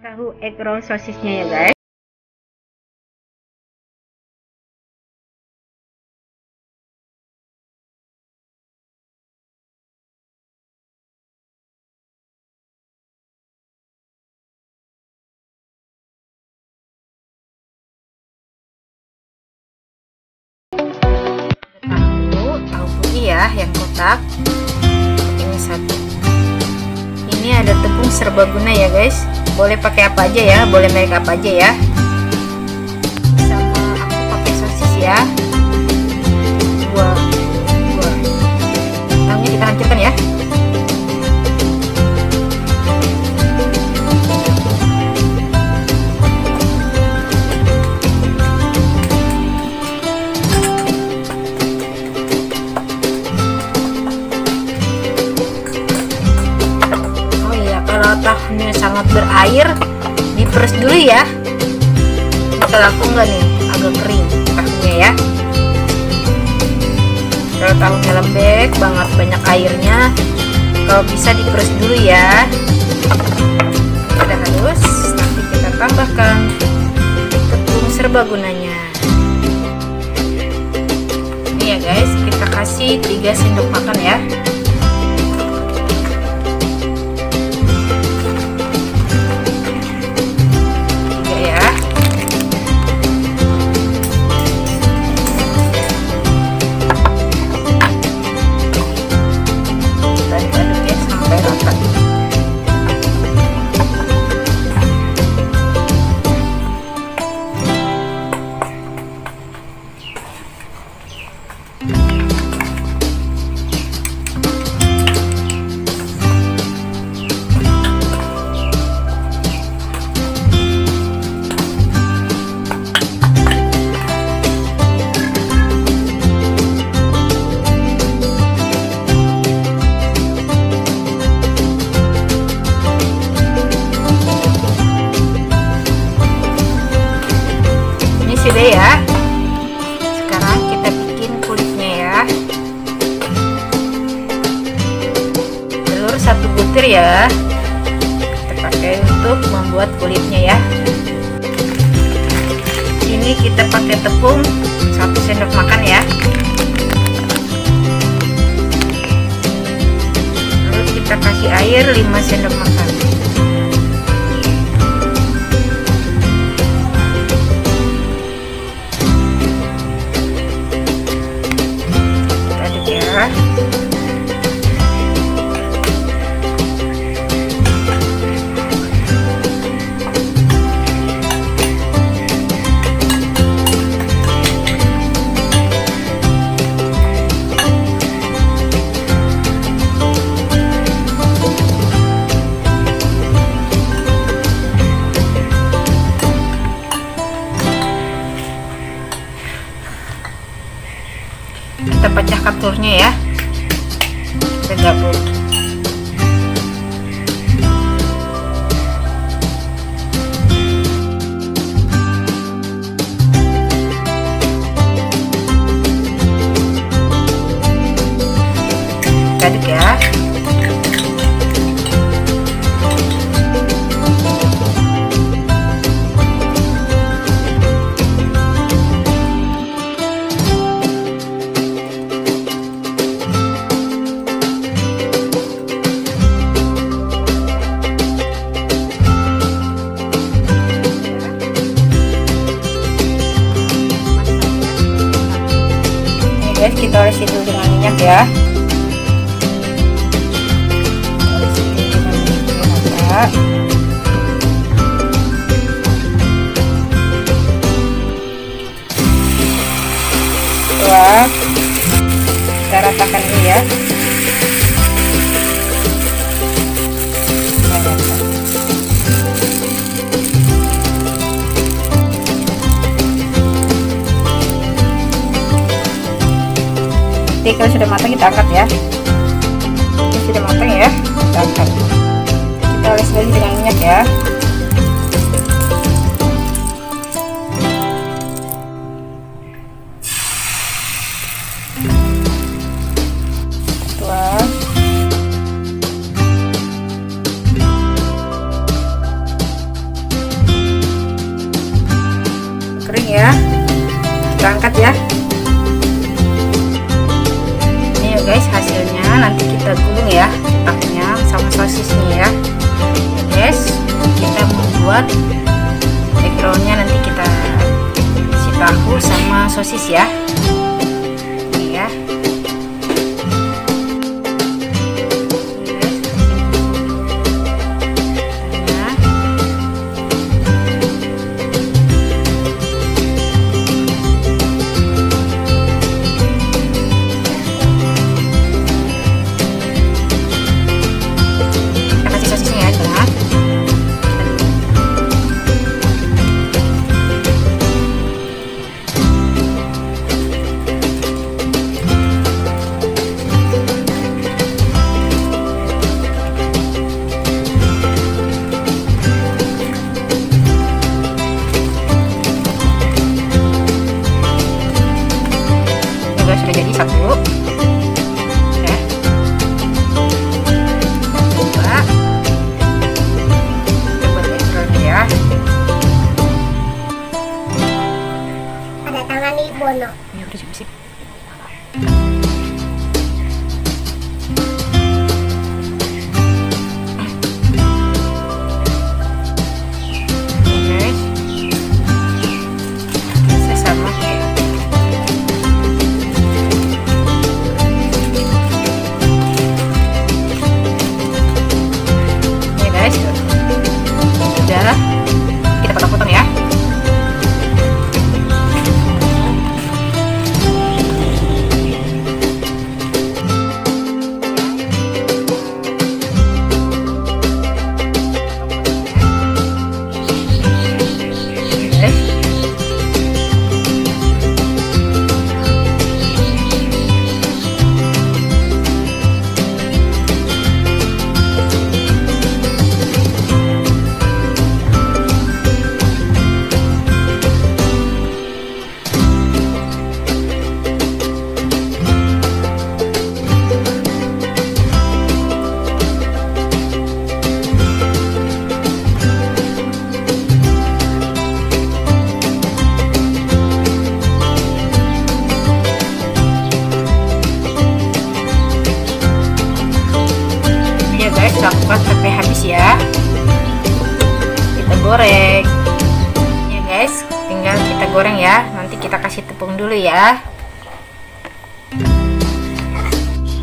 Tahu egg roll sosisnya ya guys. Tahu putih ya yang kotak. Ini satu. Ini ada tepung serbaguna ya guys. Boleh pakai apa aja ya, boleh merek apa aja ya. Sama aku pakai sosis ya. Dua. Tahunya kita hancurkan ya. Tahunya sangat berair, diperes dulu ya. Kalau aku enggak nih, agak kering tahunya ya. Kalau tahunya lembek banget, banyak airnya, kalau bisa diperes dulu ya. Sudah halus, nanti kita tambahkan tepung serbagunanya. Ini ya guys, kita kasih 3 sendok makan ya. Sudah ya. Sekarang kita bikin kulitnya ya. Telur 1 butir ya. Kita pakai untuk membuat kulitnya ya. Ini kita pakai tepung 1 sendok makan ya. Lalu kita kasih air 5 sendok makan. Kita pecahkan telurnya ya. Kita gabung. Kita aduk ya. Guys, kita olesi dulu dengan minyak ya. Olesi dengan minyak. Setelah kita ratakan dulu ya. Nanti kalau sudah matang kita angkat ya. Ini sudah matang ya, kita angkat. Kita oles lagi dengan minyak ya. Setelah nanti kita gulung ya ketaknya sama sosisnya ya. Guys, kita membuat backgroundnya nanti kita kasih tahu sama sosis ya. Ini ya. Sudah jadi satu ya, dua, coba background ya. Ada tangan di Bono. Ya udah sip. Kita potong-potong ya. Guys, lakukan sampai habis ya. Kita goreng ya guys, tinggal kita goreng ya. Nanti kita kasih tepung dulu ya.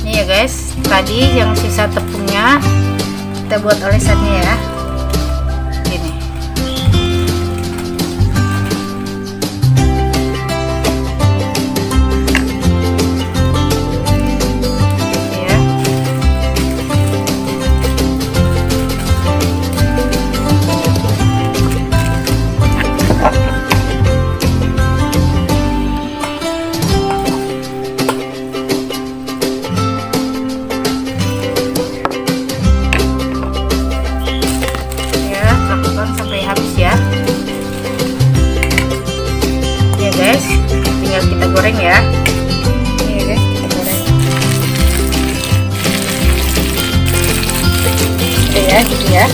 Ini ya guys, tadi yang sisa tepungnya kita buat olesannya ya. Gini. Guys, tinggal kita goreng ya. Ini guys, kita goreng. Oke ya, gitu ya.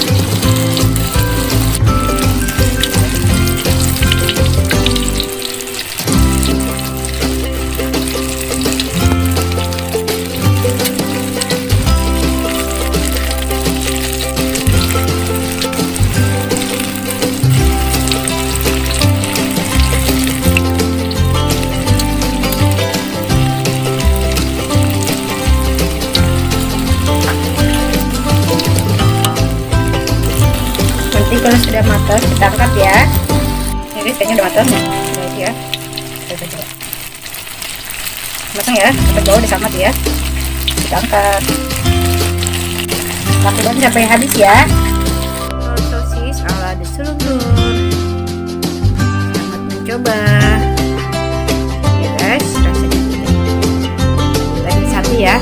Nanti kalau sudah matang kita angkat ya. Ini kayaknya udah matang ya. Coba. Matang ya, sampai bawah udah sama tuh ya. Kita angkat. Lakukan sampai habis ya. Sosis ala The Sulunggur. Selamat mencoba. Ya guys, rasanya lagi satu ya.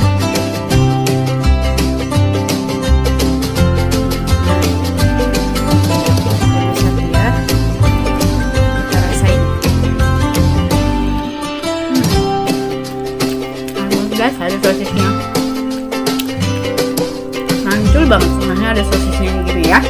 Guys, ada sosisnya, mantul banget tengahnya, ada sosisnya gini ya.